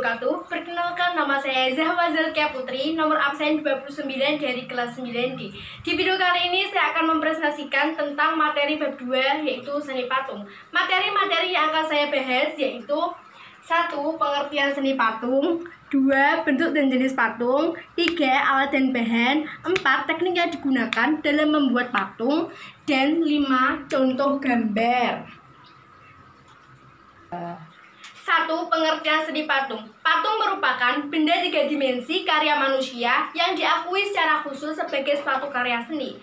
wabarakatuh. Perkenalkan, nama saya Zahwa Zalkia Putri, nomor absen 29 dari kelas 9D. Di video kali ini saya akan mempresentasikan tentang materi bab 2, yaitu seni patung. Materi-materi yang akan saya bahas yaitu 1. Pengertian seni patung, 2. Bentuk dan jenis patung, 3. Alat dan bahan, 4. Teknik yang digunakan dalam membuat patung, dan 5. Contoh gambar. 1. Pengertian seni patung. Patung merupakan benda 3 dimensi karya manusia yang diakui secara khusus sebagai suatu karya seni.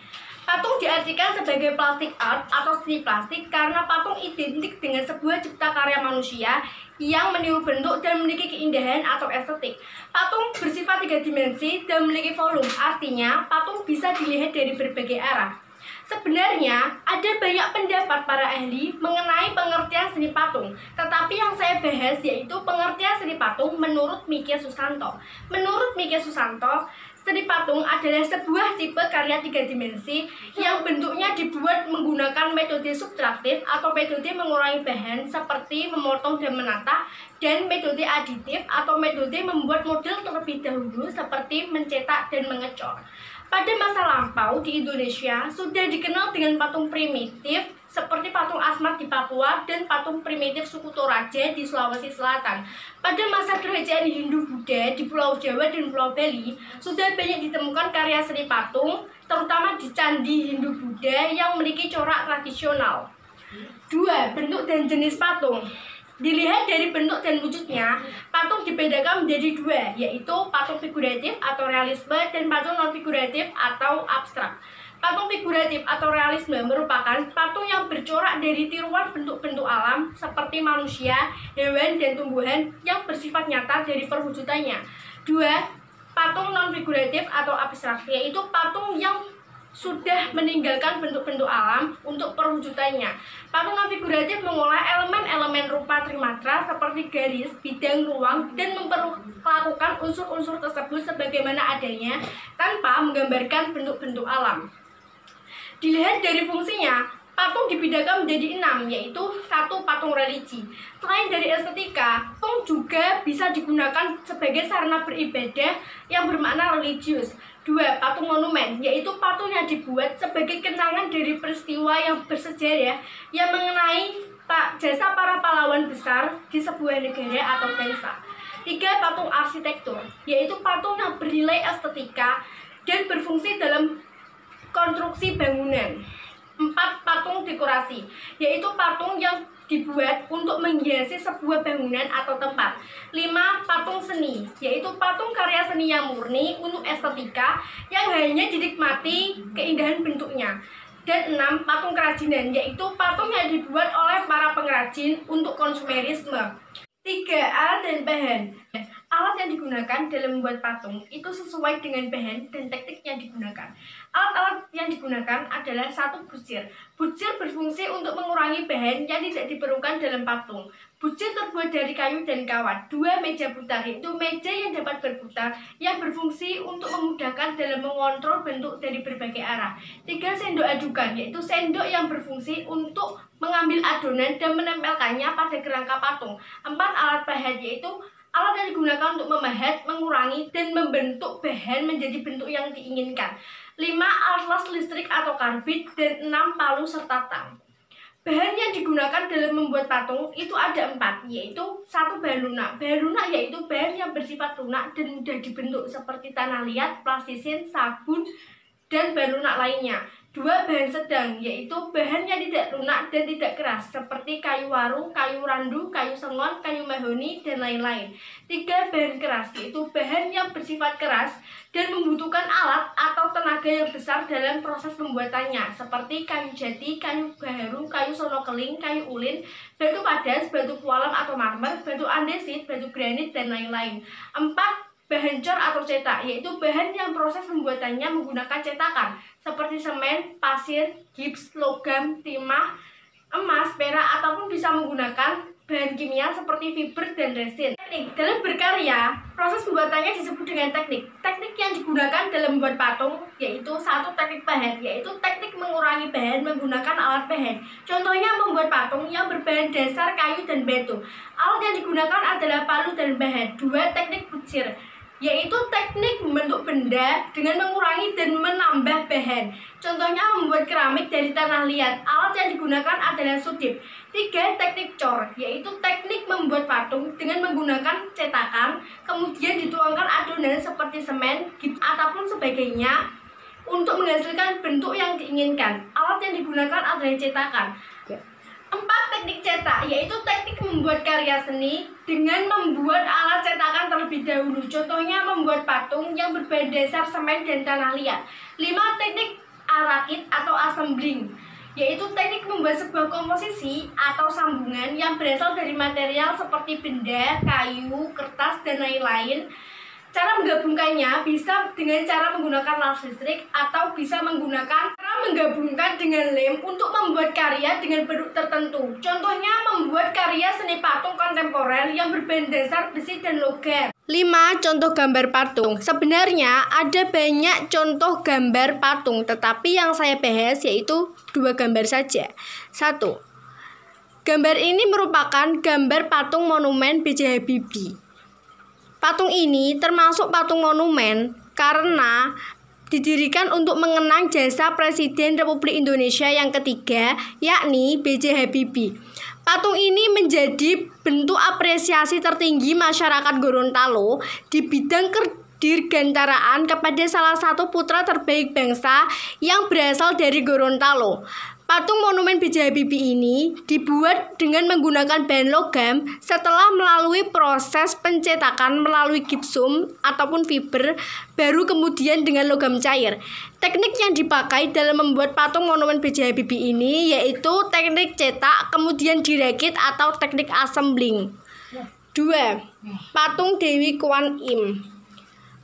Patung diartikan sebagai plastic art atau seni plastik karena patung identik dengan sebuah cipta karya manusia yang meniru bentuk dan memiliki keindahan atau estetik. Patung bersifat 3 dimensi dan memiliki volume, artinya patung bisa dilihat dari berbagai arah. Sebenarnya, ada banyak pendapat para ahli mengenai pengertian seni patung, tetapi yang saya bahas yaitu pengertian seni patung menurut Miki Susanto. Menurut Miki Susanto, seni patung adalah sebuah tipe karya 3 dimensi yang bentuknya dibuat menggunakan metode subtraktif atau metode mengurangi bahan seperti memotong dan menata, dan metode aditif atau metode membuat model terlebih dahulu seperti mencetak dan mengecor. Pada masa lampau di Indonesia sudah dikenal dengan patung primitif seperti patung Asmat di Papua dan patung primitif suku Toraja di Sulawesi Selatan. Pada masa kerajaan Hindu-Buddha di Pulau Jawa dan Pulau Bali sudah banyak ditemukan karya seni patung, terutama di candi Hindu-Buddha yang memiliki corak tradisional. 2. Bentuk dan jenis patung. Dilihat dari bentuk dan wujudnya, patung dibedakan menjadi 2, yaitu patung figuratif atau realisme dan patung non-figuratif atau abstrak. Patung figuratif atau realisme merupakan patung yang bercorak dari tiruan bentuk-bentuk alam seperti manusia, hewan, dan tumbuhan yang bersifat nyata dari perwujudannya. 2. Patung non-figuratif atau abstrak, yaitu patung yang sudah meninggalkan bentuk-bentuk alam untuk perwujudannya. Patung non-figuratif mengolah elemen-elemen rupa trimatra seperti garis, bidang, ruang, dan memperlakukan unsur-unsur tersebut sebagaimana adanya tanpa menggambarkan bentuk-bentuk alam. Dilihat dari fungsinya, patung dibedakan menjadi 6, yaitu 1. Patung religi. Selain dari estetika, patung juga bisa digunakan sebagai sarana beribadah yang bermakna religius. 2. Patung monumen, yaitu patung yang dibuat sebagai kenangan dari peristiwa yang bersejarah yang mengenai jasa para pahlawan besar di sebuah negara atau bangsa. 3. Patung arsitektur, yaitu patung yang bernilai estetika dan berfungsi dalam konstruksi bangunan. 4. Patung dekorasi, yaitu patung yang dibuat untuk menghiasi sebuah bangunan atau tempat. 5. Patung seni, yaitu patung karya seni yang murni untuk estetika yang hanya dinikmati keindahan bentuknya. Dan 6. Patung kerajinan, yaitu patung yang dibuat oleh para pengrajin untuk konsumerisme. 3. Alat dan bahan. Alat yang digunakan dalam membuat patung itu sesuai dengan bahan dan teknik yang digunakan. Alat-alat yang digunakan adalah 1. Bucir. Bucir berfungsi untuk mengurangi bahan yang tidak diperlukan dalam patung. Bucir terbuat dari kayu dan kawat. 2. Meja putar, yaitu meja yang dapat berputar yang berfungsi untuk memudahkan dalam mengontrol bentuk dari berbagai arah. 3. Sendok adukan, yaitu sendok yang berfungsi untuk mengambil adonan dan menempelkannya pada kerangka patung. 4. Alat pahat, yaitu alat yang digunakan untuk memahat, mengurangi, dan membentuk bahan menjadi bentuk yang diinginkan. 5. Alat las listrik atau karbit, dan 6. Palu serta tang. Bahan yang digunakan dalam membuat patung itu ada 4, yaitu 1. Bahan lunak. Bahan lunak yaitu bahan yang bersifat lunak dan mudah dibentuk seperti tanah liat, plastisin, sabun, dan bahan lunak lainnya. 2. Bahan sedang, yaitu bahan yang tidak lunak dan tidak keras seperti kayu waru, kayu randu, kayu sengon, kayu mahoni, dan lain-lain. 3. Bahan keras, yaitu bahan yang bersifat keras dan membutuhkan alat atau tenaga yang besar dalam proses pembuatannya seperti kayu jati, kayu gaharu, kayu sonokeling, kayu ulin, batu padas, batu pualam atau marmer, batu andesit, batu granit, dan lain-lain. 4. Bahan cor atau cetak, yaitu bahan yang proses pembuatannya menggunakan cetakan seperti semen, pasir, gips, logam, timah, emas, perak, ataupun bisa menggunakan bahan kimia seperti fiber dan resin. Teknik dalam berkarya, proses pembuatannya disebut dengan teknik. Teknik yang digunakan dalam membuat patung yaitu satu teknik bahan, yaitu teknik mengurangi bahan menggunakan alat bahan. Contohnya membuat patung yang berbahan dasar kayu dan batu. Alat yang digunakan adalah palu dan bahan. Dua, teknik pucir, yaitu teknik membentuk benda dengan mengurangi dan menambah bahan. Contohnya membuat keramik dari tanah liat. Alat yang digunakan adalah sudip. 3, teknik cor, yaitu teknik membuat patung dengan menggunakan cetakan, kemudian dituangkan adonan seperti semen, gips, ataupun sebagainya untuk menghasilkan bentuk yang diinginkan. Alat yang digunakan adalah cetakan. 4, teknik cetak, yaitu teknik membuat karya seni dengan membuat alat cetakan terlebih dahulu. Contohnya membuat patung yang berbahan dasar semen dan tanah liat. 5, teknik arakit atau assembling, yaitu teknik membuat sebuah komposisi atau sambungan yang berasal dari material seperti benda, kayu, kertas, dan lain-lain. Cara menggabungkannya bisa dengan cara menggunakan las listrik atau bisa menggunakan cara menggabungkan dengan lem untuk membuat karya dengan bentuk tertentu. Contohnya membuat karya seni patung kontemporer yang berbahan dasar besi dan logam. 5, contoh gambar patung. Sebenarnya ada banyak contoh gambar patung, tetapi yang saya bahas yaitu 2 gambar saja. 1. Gambar ini merupakan gambar patung monumen B.J. Habibie. Patung ini termasuk patung monumen karena didirikan untuk mengenang jasa Presiden Republik Indonesia yang ketiga, yakni B.J. Habibie. Patung ini menjadi bentuk apresiasi tertinggi masyarakat Gorontalo di bidang kedirgantaraan kepada salah satu putra terbaik bangsa yang berasal dari Gorontalo. Patung monumen B.J. Habibie ini dibuat dengan menggunakan bahan logam setelah melalui proses pencetakan melalui gipsum ataupun fiber, baru kemudian dengan logam cair. Teknik yang dipakai dalam membuat patung monumen B.J. Habibie ini yaitu teknik cetak, kemudian dirakit atau teknik assembling. 2. Patung Dewi Kwan Im.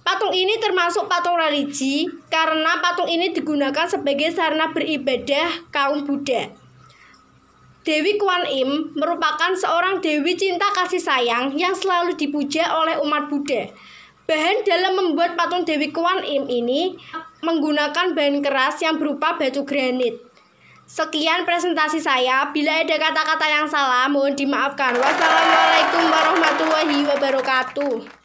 Patung ini termasuk patung religi karena patung ini digunakan sebagai sarana beribadah kaum Buddha. Dewi Kwan Im merupakan seorang dewi cinta kasih sayang yang selalu dipuja oleh umat Buddha. Bahan dalam membuat patung Dewi Kwan Im ini menggunakan bahan keras yang berupa batu granit. Sekian presentasi saya. Bila ada kata-kata yang salah, mohon dimaafkan. Wassalamualaikum warahmatullahi wabarakatuh.